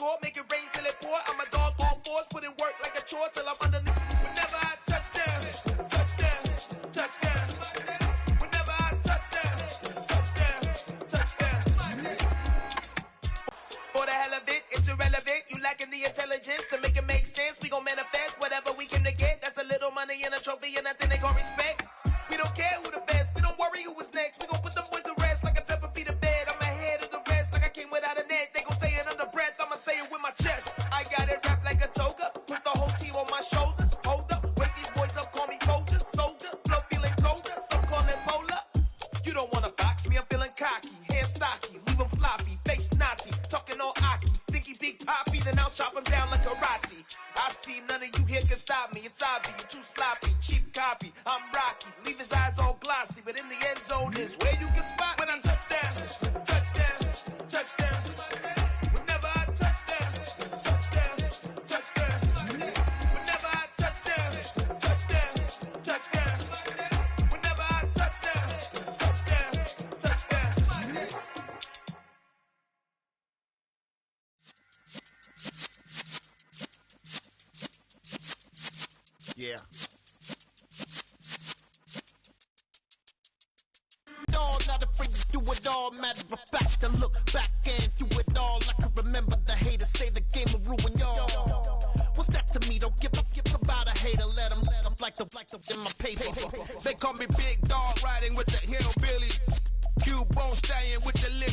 score, make it rain till it pour. I'm a dog on force, put in work like a chore till I'm underneath. Whenever I touch down, touchdown, touchdown. Whenever I touch down, touchdown, touchdown. For the hell of it, it's irrelevant. You lacking the intelligence to make it make sense. We gon' manifest whatever we came to get. That's a little money and a trophy and nothing they gon' respect. We don't care who the best, we don't worry who was next. We gon' put them boys to rest like a 10 feet of bed. I'm ahead of the rest like I came without a net. They gon' say it under breath, I'ma say it with my chest. I got it wrapped like a toga, put the whole team on my shoulders. Hold up, wake these boys up, call me Folger, soldier. Flow feeling colder, some call it polar. You don't wanna box me, I'm feeling cocky. Hair stocky, leave him floppy, face naughty. Talking all aki, think he big poppy, then I'll chop him down like karate. I see none of you here can stop me. It's obvious, you too sloppy, cheap copy. I'm Rocky, leave his eyes all glossy, but in the end zone is where you can spot when I touch down, touchdown, touchdown. Whenever I touch down, touchdown, touchdown. Whenever I touch down, touchdown, touchdown. Whenever I touch down, touchdown, touchdown. Yeah. All not afraid to do it all. Matter of fact, to look back and do it all. I can remember the haters say the game will ruin y'all. What's that to me? Don't give about a hater. Let them like the in my paper. They call me Big Dog, riding with the hillbillies. Q-Bone staying with the lip.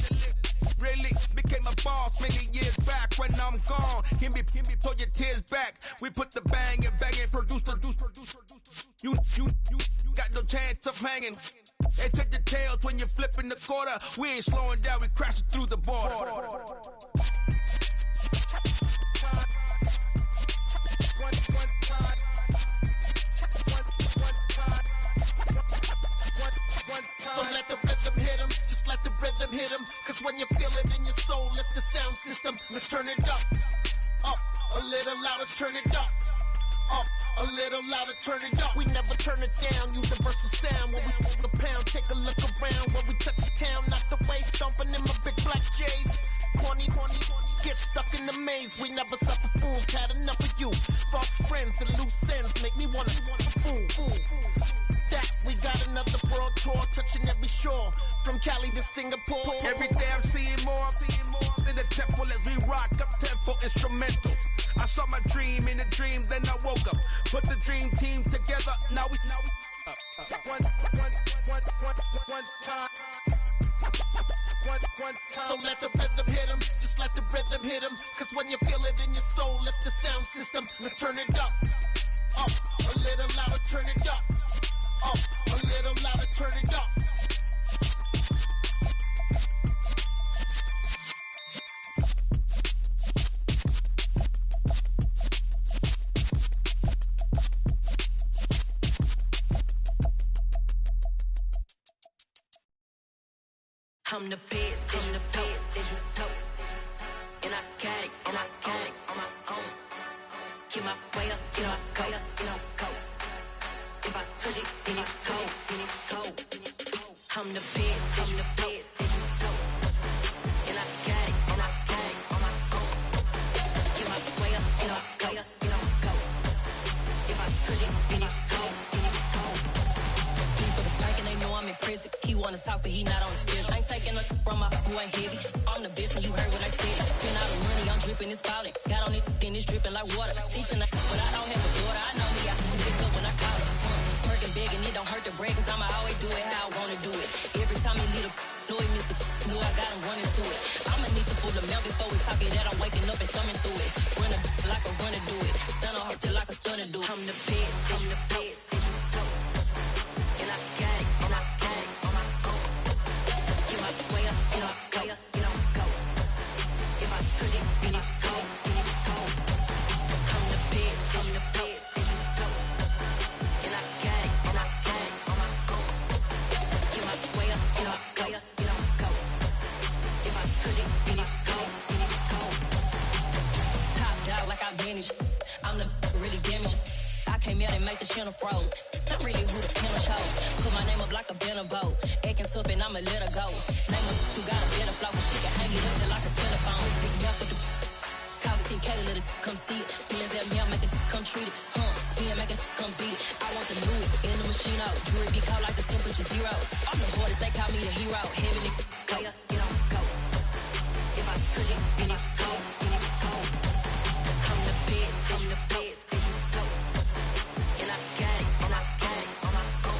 Really became a boss many years back. When I'm gone, can be pull your tears back. We put the bang and produce. You got no chance of hanging. They take the tails when you're flipping the quarter. We ain't slowing down, we crashing through the border. So let the rhythm hit him, just let the rhythm hit him. Cause when you feel it in your soul, lift the sound system and turn it up. Up, a little louder, turn it up. Up, a little louder, turn it up. We never turn it down, universal sound. When we move the pound, take a look around. When we touch the town, knock the way, stomping in my big black J's. Corny, get stuck in the maze. We never suffer fools, had enough of you. False friends and loose ends make me wanna fool. That we got another world tour, touching every shore, from Cali to Singapore. Every day I'm seeing more in the temple as we rock up tempo instrumentals. I saw my dream in a dream, then I woke up. Put the dream team together, now we one time. So let the rhythm hit him, just let the rhythm hit him. Cause when you feel it in your soul, lift the sound system and turn it up. Up, a little louder, turn it up. Up, a little louder, turn it up. I'm the best, and I got it, on my own. Get my way up, get my go. If I touch it, then it's cold. I'm the best, and I got it, on my own. Get my way up, get my go. If I touch it, then it's cold. For the bank and they know I'm in prison. He wanna talk, but he not on the schedule. I ain't taking a from my who ain't heavy. I'm the best, and you heard what I said. Spend all the money, I'm dripping, it's falling. Got on it, then it's dripping like water. Teaching, but I don't have a daughter. I know me, I can pick up when I call it. Working big, and it don't hurt to break, cause I'ma always do it how I wanna do it. Every time he lead a know he missed the knew I got him running to it. I'ma need to pull the mouth before we talk it that I'm waking up and thumbing through it. Run a like a runner do it. Stun on her till like a stunner do it. I'm the best, and I got it, on my own. Get my way up, get my go. If I touch it, then it's cold. I'm the best, and I got it, on my own. Get my way up, get my go. If I touch it, then it's cold. Top dog like I manage. I'm the really damaged. I came out and make the channel froze. I'm really who the piano chose. Put my name up like a banner boat. Acting tough and I'ma let her go. Name her who got a better flow, but she can hang it up just like a telephone. Stick me up with the 10K to let it come see it. Hands at me, I make it come treat it. Spin, make it come beat it. I want the new in the machine out. Jewelry be caught like the temperature 0. I'm the hardest, they call me the hero. Heavenly, go, get on, go. If I touch it, then it's cold, then it's cold. I'm the best, then you go. And I got it on my own.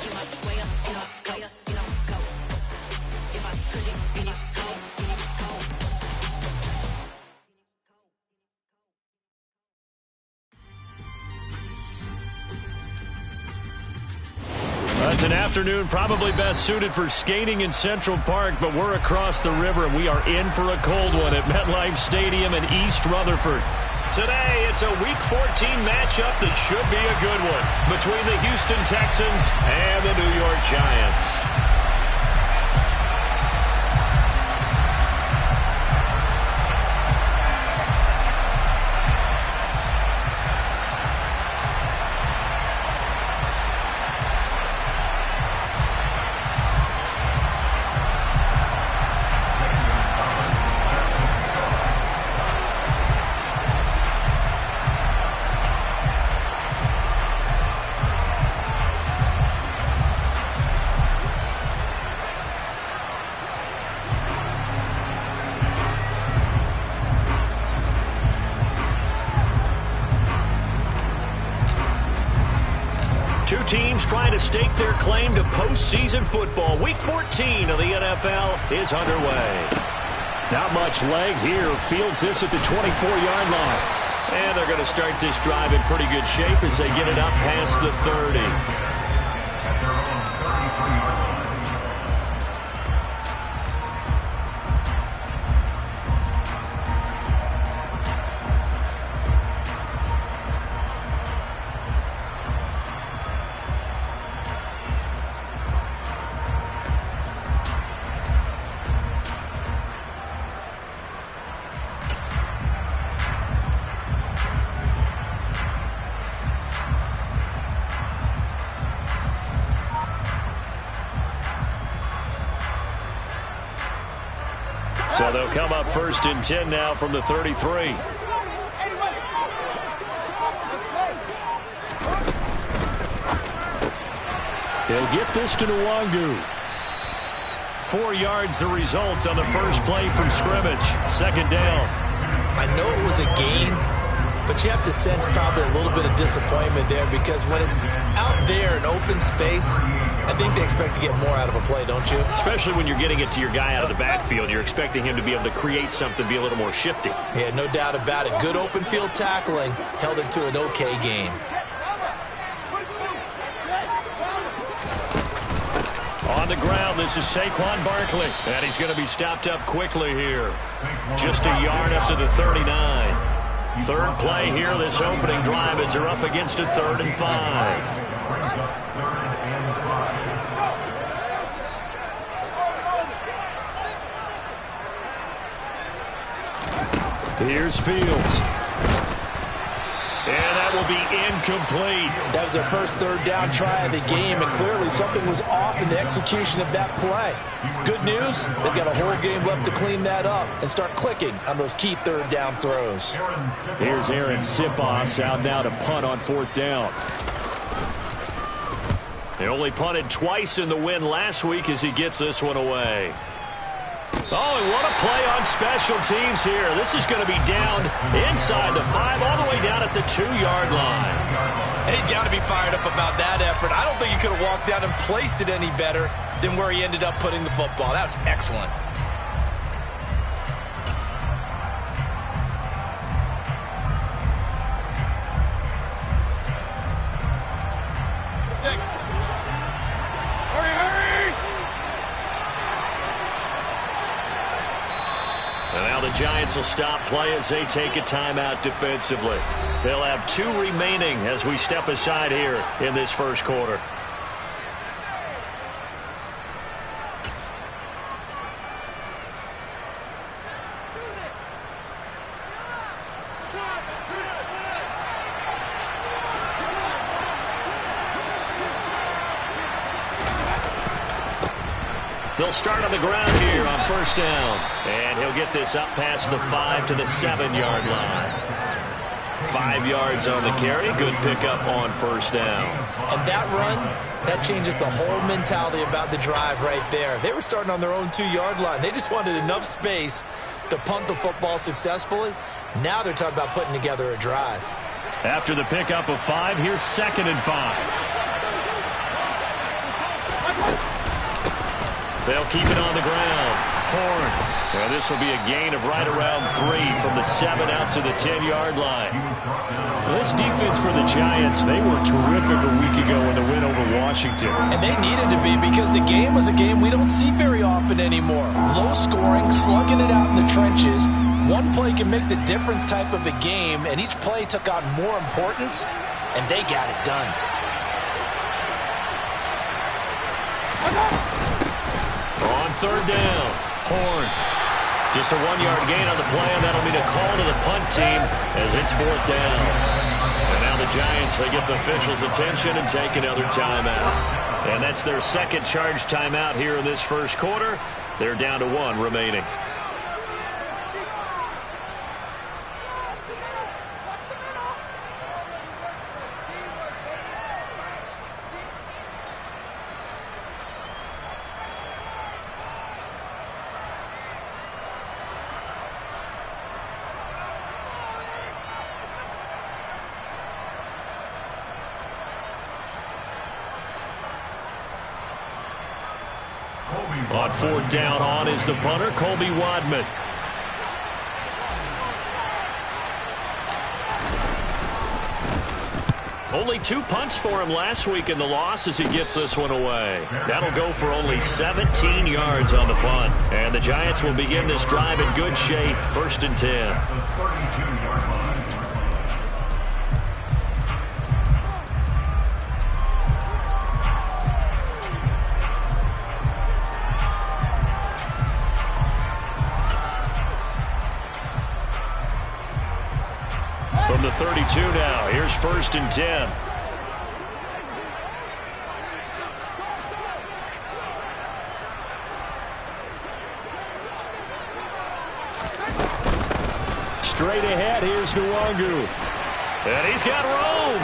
Get my way up, get on, go. If I touch it, then it's cold, then it's cold. It's an afternoon probably best suited for skating in Central Park, but we're across the river and we are in for a cold one at MetLife Stadium in East Rutherford. Today, it's a Week 14 matchup that should be a good one between the Houston Texans and the New York Giants. Two teams trying to stake their claim to postseason football. Week 14 of the NFL is underway. Not much leg here. Fields this at the 24-yard line. And they're going to start this drive in pretty good shape as they get it up past the 30. So they'll come up 1st and 10 now from the 33. He'll get this to Nwangu. 4 yards the result on the first play from scrimmage. 2nd down. I know it was a gain, but you have to sense probably a little bit of disappointment there because when it's out there in open space, I think they expect to get more out of a play, don't you? Especially when you're getting it to your guy out of the backfield. You're expecting him to be able to create something, be a little more shifty. Yeah, no doubt about it. Good open field tackling held it to an okay game. On the ground, this is Saquon Barkley. And he's going to be stopped up quickly here. Just a yard up to the 39. 3rd play here, this opening drive as they're up against a 3rd and 5. Here's Fields. And that will be incomplete. That was their first 3rd down try of the game, and clearly something was off in the execution of that play. Good news, they've got a whole game left to clean that up and start clicking on those key 3rd down throws. Here's Aaron Sipos out now to punt on 4th down. They only punted twice in the win last week as he gets this one away. Oh, and what a play on special teams here. This is going to be down inside the 5, all the way down at the 2-yard line. And he's got to be fired up about that effort. I don't think he could have walked down and placed it any better than where he ended up putting the football. That was excellent. Giants will stop play as they take a timeout defensively. They'll have 2 remaining as we step aside here in this first quarter. They'll start on the ground here on first down. And he'll get this up past the 5 to the 7-yard line. 5 yards on the carry. Good pickup on first down. And that run, that changes the whole mentality about the drive right there. They were starting on their own 2-yard line. They just wanted enough space to punt the football successfully. Now they're talking about putting together a drive. After the pickup of 5, here's 2nd and 5. They'll keep it on the ground. Horn. And this will be a gain of right around 3 from the 7 out to the 10-yard line. Well, this defense for the Giants, they were terrific a week ago in the win over Washington. And they needed to be because the game was a game we don't see very often anymore. Low scoring, slugging it out in the trenches. One play can make the difference type of a game, and each play took on more importance, and they got it done. On third down, Horn. Just a 1-yard gain on the play, and that'll mean a call to the punt team as it's 4th down. And now the Giants, they get the officials' attention and take another timeout. And that's their second charge timeout here in this first quarter. They're down to 1 remaining. On 4th down, on is the punter, Colby Wadman. Only 2 punts for him last week in the loss as he gets this one away. That'll go for only 17 yards on the punt. And the Giants will begin this drive in good shape, 1st and 10. From the 32 now, here's 1st and 10. Straight ahead, here's Nwangu. And he's got room.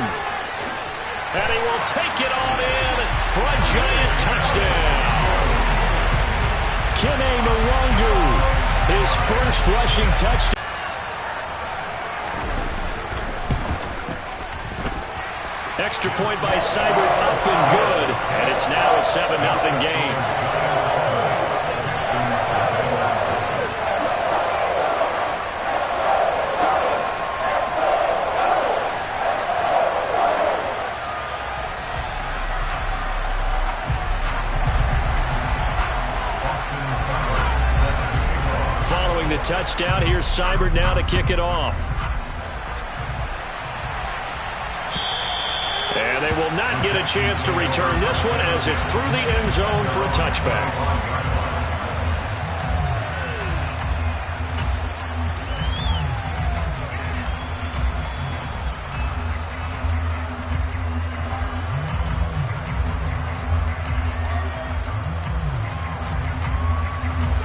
And he will take it on in for a Giant touchdown. Kene Nwangu, his first rushing touchdown. Extra point by Seibert, up and good, and it's now a 7-0 game. Following the touchdown, here's Seibert now to kick it off. And they will not get a chance to return this one as it's through the end zone for a touchback.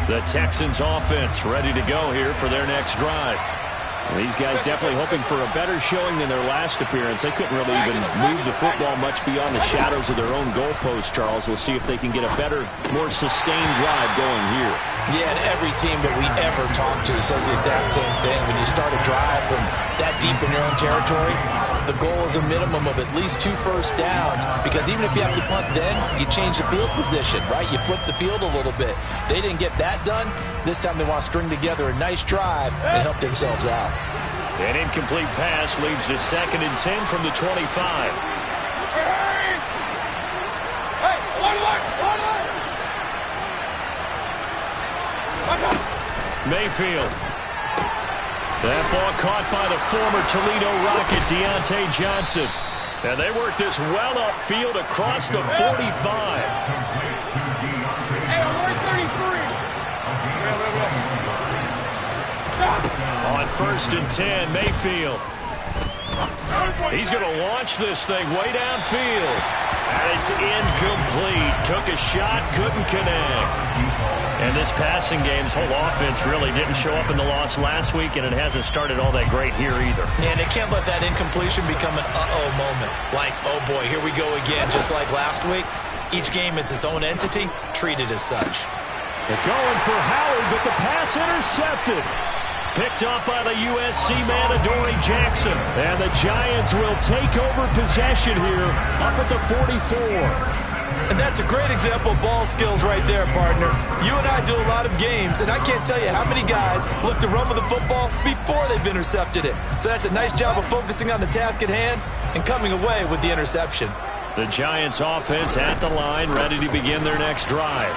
The Texans offense ready to go here for their next drive. These guys definitely hoping for a better showing than their last appearance. They couldn't really even move the football much beyond the shadows of their own goalpost, Charles. We'll see if they can get a better, more sustained drive going here. Yeah, and every team that we ever talk to says the exact same thing. When you start a drive from that deep in your own territory, the goal is a minimum of at least 2 first downs, because even if you have to punt then, you change the field position, right? You flip the field a little bit. They didn't get that done. This time they want to string together a nice drive and help themselves out. An incomplete pass leads to 2nd and 10 from the 25. Mayfield. That ball caught by the former Toledo Rocket, Deontay Johnson. And they work this well upfield across the 45. On 1st and 10, Mayfield. He's going to launch this thing way downfield. And it's incomplete. Took a shot, couldn't connect. And this passing game's whole offense really didn't show up in the loss last week, and it hasn't started all that great here either. And they can't let that incompletion become an uh-oh moment. Like, oh boy, here we go again, just like last week. Each game is its own entity, treated as such. They're going for Howard, but the pass intercepted. Picked up by the USC man, Adoree Jackson. And the Giants will take over possession here up at the 44. And that's a great example of ball skills right there, partner. You and I do a lot of games, and I can't tell you how many guys look to run with the football before they've intercepted it. So that's a nice job of focusing on the task at hand and coming away with the interception. The Giants offense at the line, ready to begin their next drive.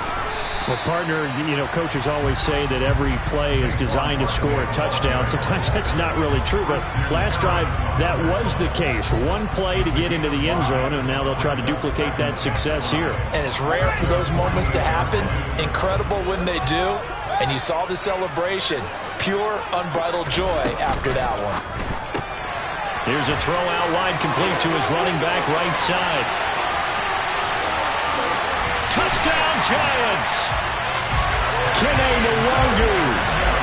Well, partner, coaches always say that every play is designed to score a touchdown. Sometimes that's not really true, but last drive, that was the case. One play to get into the end zone, and now they'll try to duplicate that success here. And it's rare for those moments to happen. Incredible when they do. And you saw the celebration. Pure, unbridled joy after that one. Here's a throw out wide, complete to his running back right side. Touchdown, Giants! Kene Nwangu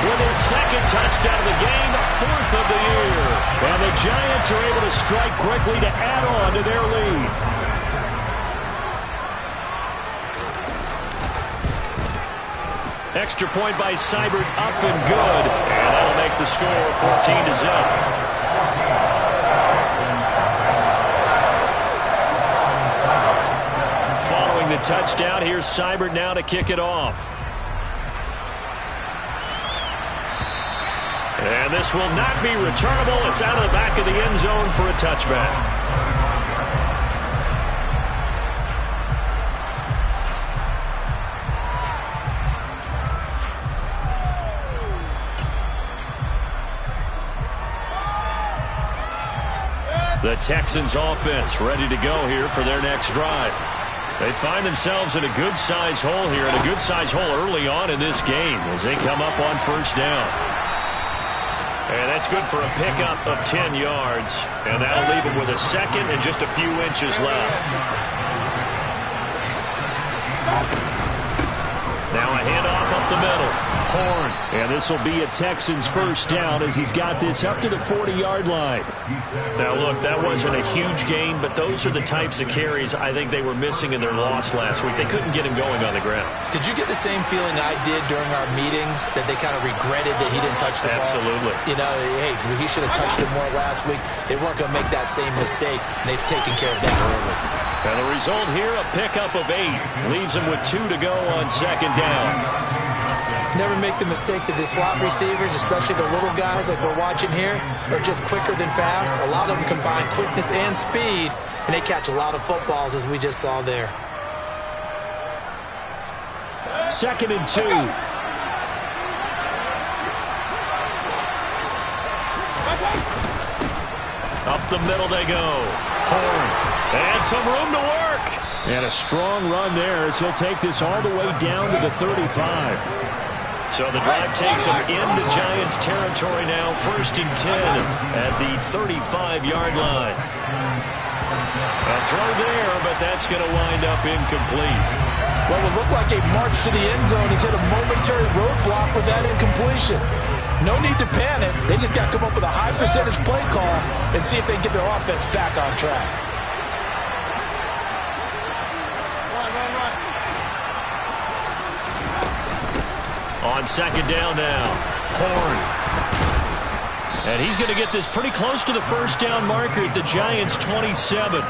with his second touchdown of the game, the fourth of the year. And the Giants are able to strike quickly to add on to their lead. Extra point by Seibert, up and good. And that'll make the score 14-0. The touchdown. Here's Seibert now to kick it off. And this will not be returnable. It's out of the back of the end zone for a touchback. The Texans offense ready to go here for their next drive. They find themselves in a good-sized hole here, and a good-sized hole early on in this game as they come up on first down. And that's good for a pickup of 10 yards, and that'll leave them with a second and just a few inches left. Now a handoff up the middle. Horn. And this will be a Texans first down as he's got this up to the 40-yard line. Now, look, that wasn't a huge gain, but those are the types of carries I think they were missing in their loss last week. They couldn't get him going on the ground. Did you get the same feeling I did during our meetings, that they kind of regretted that he didn't touch the ball? Absolutely. Hey, he should have touched it more last week. They weren't going to make that same mistake, and they've taken care of that early. And the result here, a pickup of 8. Leaves them with 2 to go on second down. Never make the mistake that the slot receivers, especially the little guys like we're watching here, are just quicker than fast. A lot of them combine quickness and speed, and they catch a lot of footballs, as we just saw there. 2nd and 2. Up the middle they go. Horn. And some room to work. And a strong run there as he'll take this all the way down to the 35. So the drive takes him into Giants territory now. 1st and 10 at the 35-yard line. A throw there, but that's going to wind up incomplete. What would look like a march to the end zone. He's hit a momentary roadblock with that incompletion. No need to panic. They just got to come up with a high percentage play call and see if they can get their offense back on track. On second down now, Horn. And he's going to get this pretty close to the first down marker at the Giants' 27.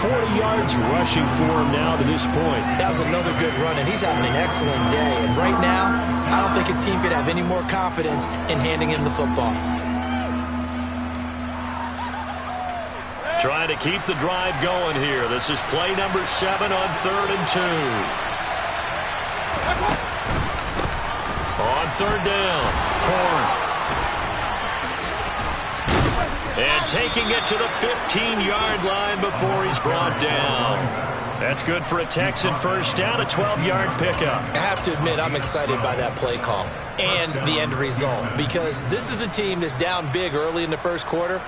40 yards rushing for him now to this point. That was another good run, and he's having an excellent day. And right now, I don't think his team could have any more confidence in handing him the football. Trying to keep the drive going here. This is play number 7 on 3rd and 2. On 3rd down, Horn. And taking it to the 15-yard line before he's brought down. That's good for a Texan first down, a 12-yard pickup. I have to admit, I'm excited by that play call and the end result, because this is a team that's down big early in the first quarter,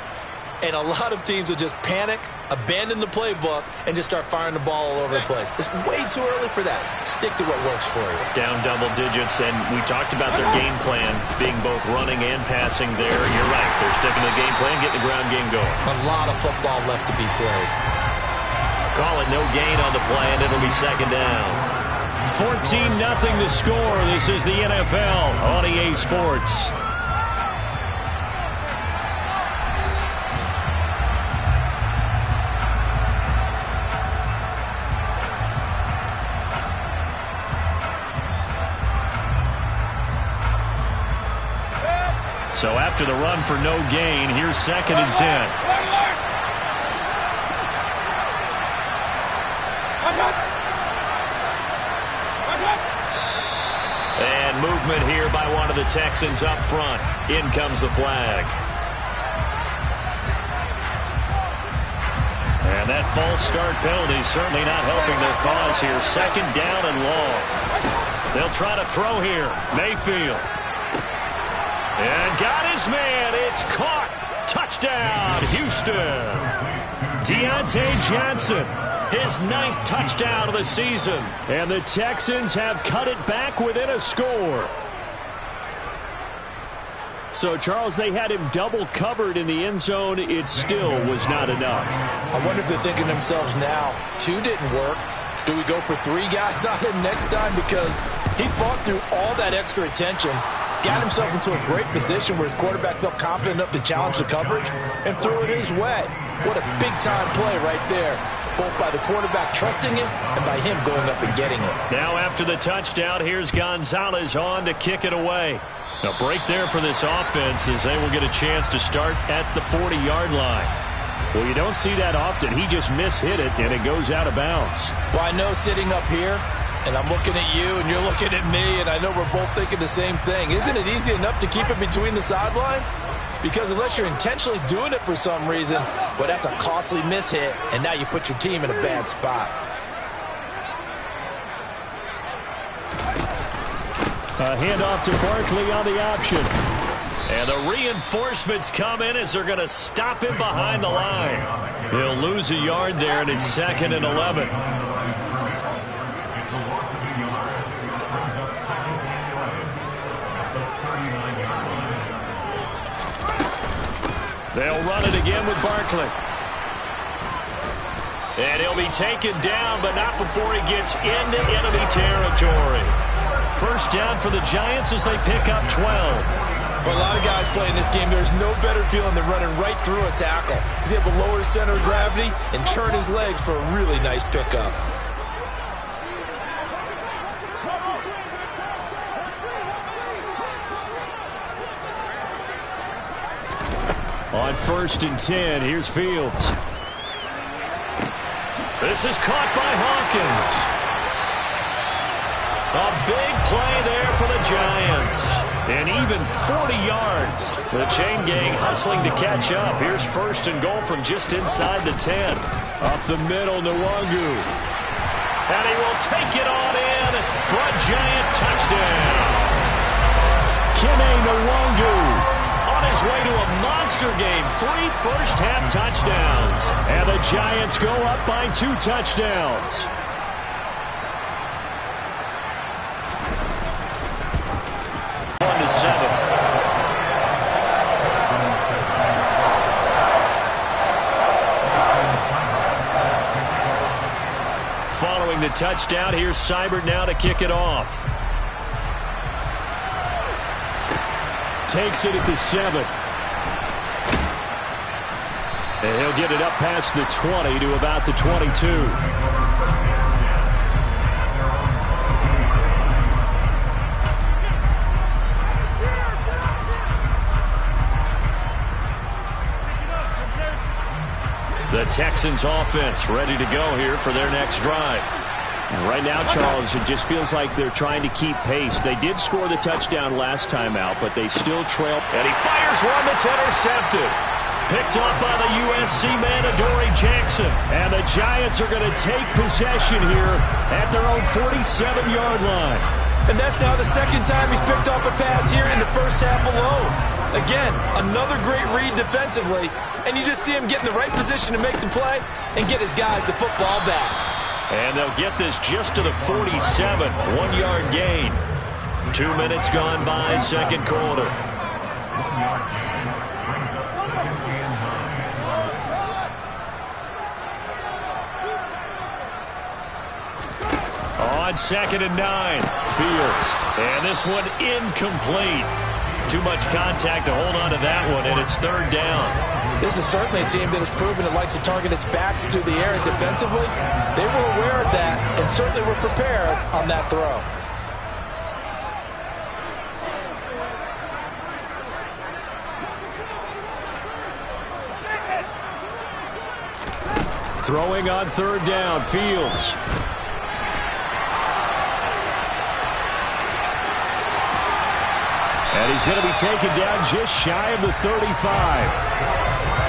And a lot of teams will just panic, abandon the playbook, and just start firing the ball all over the place. It's way too early for that. Stick to what works for you. Down double digits, and we talked about their game plan being both running and passing there. You're right. They're sticking to the game plan, getting the ground game going. A lot of football left to be played. Call it no gain on the play, and it'll be second down. 14-0 the score. This is the NFL on EA Sports. So after the run for no gain, here's 2nd and 10. And movement here by one of the Texans up front. In comes the flag. And that false start penalty certainly not helping their cause here. 2nd down and long. They'll try to throw here. Mayfield. And got his man. It's caught. Touchdown, Houston. Deontay Johnson, his 9th touchdown of the season. And the Texans have cut it back within a score. So, Charles, they had him double covered in the end zone. It still was not enough. I wonder if they're thinking to themselves now, 2 didn't work. Do we go for 3 guys on him next time? Because he fought through all that extra attention, got himself into a great position where his quarterback felt confident enough to challenge the coverage and threw it his way. What a big-time play right there, both by the quarterback trusting him and by him going up and getting it. Now after the touchdown, here's Gonzalez on to kick it away. A break there for this offense as they will get a chance to start at the 40-yard line. Well, you don't see that often. He just mishit it, and it goes out of bounds. Well, I know sitting up here, and I'm looking at you, and you're looking at me, and I know we're both thinking the same thing. Isn't it easy enough to keep it between the sidelines? Because unless you're intentionally doing it for some reason, well, that's a costly mishit, and now you put your team in a bad spot. A handoff to Barkley on the option. And the reinforcements come in as they're going to stop him behind the line. They'll lose a yard there, and it's 2nd and 11. They'll run it again with Barkley. And he'll be taken down, but not before he gets into enemy territory. First down for the Giants as they pick up 12. For a lot of guys playing this game, there's no better feeling than running right through a tackle. He's able to lower his center of gravity and turn his legs for a really nice pickup. On 1st and 10, here's Fields. This is caught by Hawkins. A big play there for the Giants. And even 40 yards. The chain gang hustling to catch up. Here's 1st and goal from just inside the 10. Up the middle, Nwangu. And he will take it on in for a Giant touchdown. Kene Nwangu on his way to a monster game. 3 first-half touchdowns. And the Giants go up by 2 touchdowns. Following the touchdown, here's Seibert now to kick it off. Takes it at the 7. And he'll get it up past the 20 to about the 22. The Texans offense ready to go here for their next drive. And right now, Charles, it just feels like they're trying to keep pace. They did score the touchdown last time out, but they still trail. And he fires one that's intercepted. Picked up by the USC man, Adoree Jackson. And the Giants are going to take possession here at their own 47-yard line. And that's now the 2nd time he's picked off a pass here in the first half alone. Again, another great read defensively, and you just see him get in the right position to make the play and get his guys the football back. And they'll get this just to the 47, 1-yard gain. 2 minutes gone by, second quarter. On 2nd and 9, Fields. And this one incomplete. Too much contact to hold on to that one, and it's 3rd down. This is certainly a team that has proven it likes to target its backs through the air, and defensively, they were aware of that and certainly were prepared on that throw. Throwing on 3rd down, Fields. And he's going to be taken down just shy of the 35.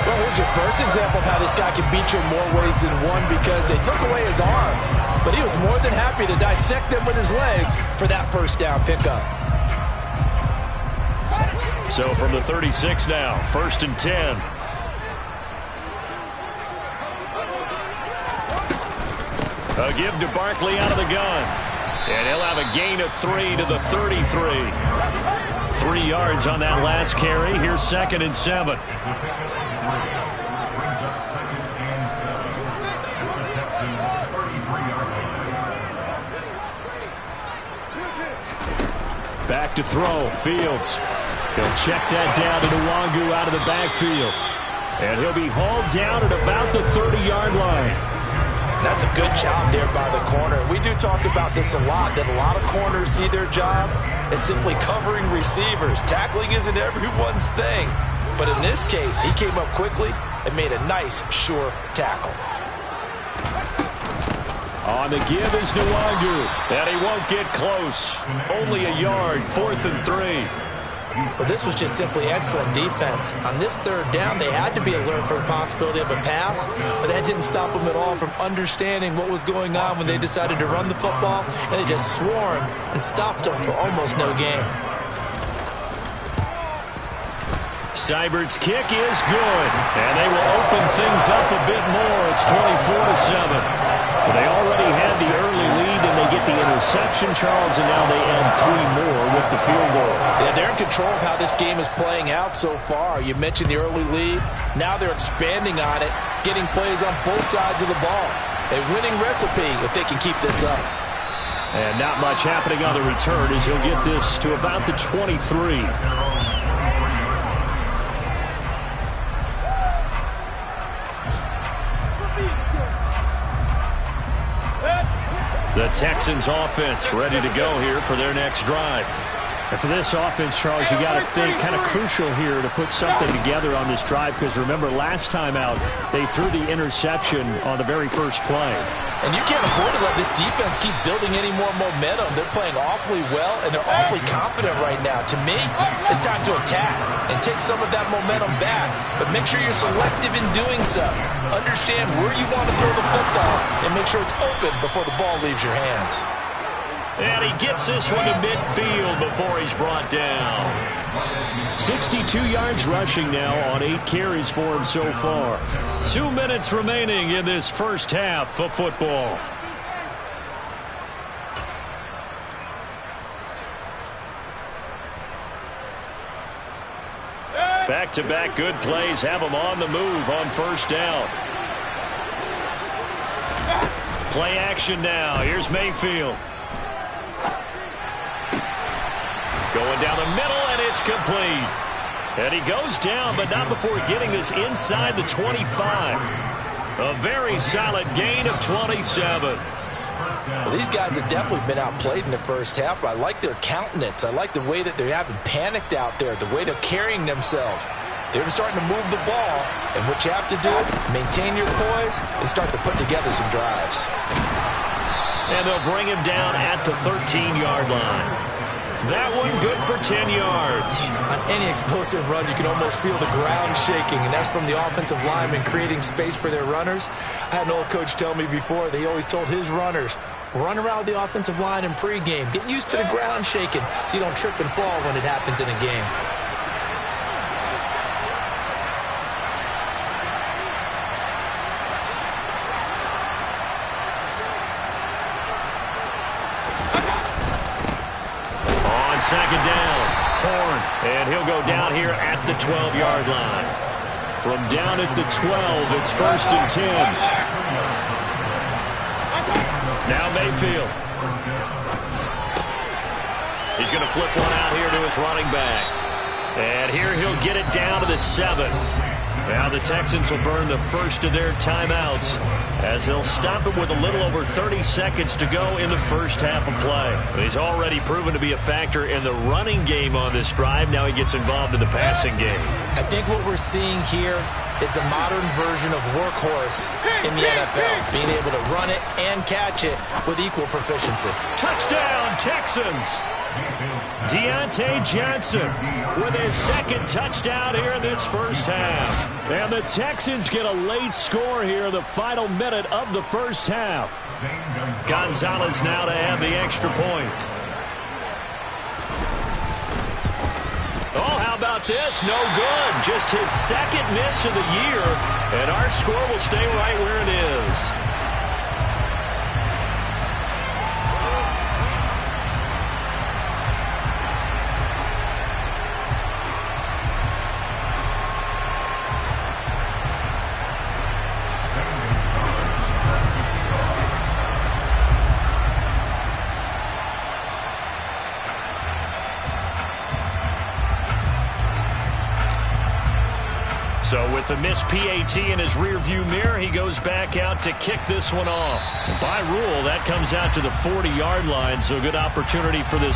Well, here's your first example of how this guy can beat you in more ways than one, because they took away his arm, but he was more than happy to dissect them with his legs for that first down pickup. So from the 36 now, 1st and 10. A give to Barkley out of the gun. And he'll have a gain of 3 to the 33. 3 yards on that last carry. Here's 2nd and 7. Back to throw. Fields. He'll check that down to Nwangu out of the backfield. And he'll be hauled down at about the 30-yard line. That's a good job there by the corner. We do talk about this a lot, that a lot of corners see their job as simply covering receivers. Tackling isn't everyone's thing. But in this case, he came up quickly and made a nice, sure tackle. On the give is Nwangu. And he won't get close. Only a yard, 4th and 3. Well, this was just simply excellent defense. On this 3rd down, they had to be alert for the possibility of a pass, but that didn't stop them at all from understanding what was going on when they decided to run the football, and they just swarmed and stopped them for almost no gain. Seibert's kick is good, and they will open things up a bit more. It's 24-7. But they already had the early lead, and they get the interception, Charles, and now they add 3 more with the field goal. Yeah, they're in control of how this game is playing out so far. You mentioned the early lead. Now they're expanding on it, getting plays on both sides of the ball. A winning recipe if they can keep this up. And not much happening on the return as he'll get this to about the 23. The Texans offense ready to go here for their next drive. And for this offense, Charles, you got to think kind of crucial here to put something together on this drive, because remember last time out they threw the interception on the very first play. And you can't afford to let this defense keep building any more momentum. They're playing awfully well, and they're awfully confident right now. To me, it's time to attack and take some of that momentum back, but make sure you're selective in doing so. Understand where you want to throw the football and make sure it's open before the ball leaves your hands. And he gets this one to midfield before he's brought down. 62 yards rushing now on 8 carries for him so far. 2 minutes remaining in this first half of football. Back-to-back good plays have him on the move on first down. Play action now. Here's Mayfield. Going down the middle, and it's complete. And he goes down, but not before getting this inside the 25. A very solid gain of 27. Well, these guys have definitely been outplayed in the first half, but I like their countenance. I like the way that they're having panicked out there, the way they're carrying themselves. They're starting to move the ball, and what you have to do, maintain your poise and start to put together some drives. And they'll bring him down at the 13-yard line. That one good for 10 yards. On any explosive run, you can almost feel the ground shaking, and that's from the offensive linemen creating space for their runners. I had an old coach tell me before, they always told his runners, run around the offensive line in pregame. Get used to the ground shaking so you don't trip and fall when it happens in a game. And he'll go down here at the 12-yard line. From down at the 12, it's 1st and 10. Now Mayfield. He's going to flip one out here to his running back. And here he'll get it down to the 7. Now the Texans will burn the first of their timeouts as they'll stop it with a little over 30 seconds to go in the first half of play. He's already proven to be a factor in the running game on this drive. Now he gets involved in the passing game. I think what we're seeing here is the modern version of workhorse in the NFL, being able to run it and catch it with equal proficiency. Touchdown, Texans! Deontay Johnson with his second touchdown here in this first half. And the Texans get a late score here in the final minute of the first half. Gonzalez now to add the extra point. Oh, how about this? No good. Just his second miss of the year. And our score will stay right where it is. So with the missed PAT in his rearview mirror, he goes back out to kick this one off. And by rule, that comes out to the 40-yard line, so a good opportunity for this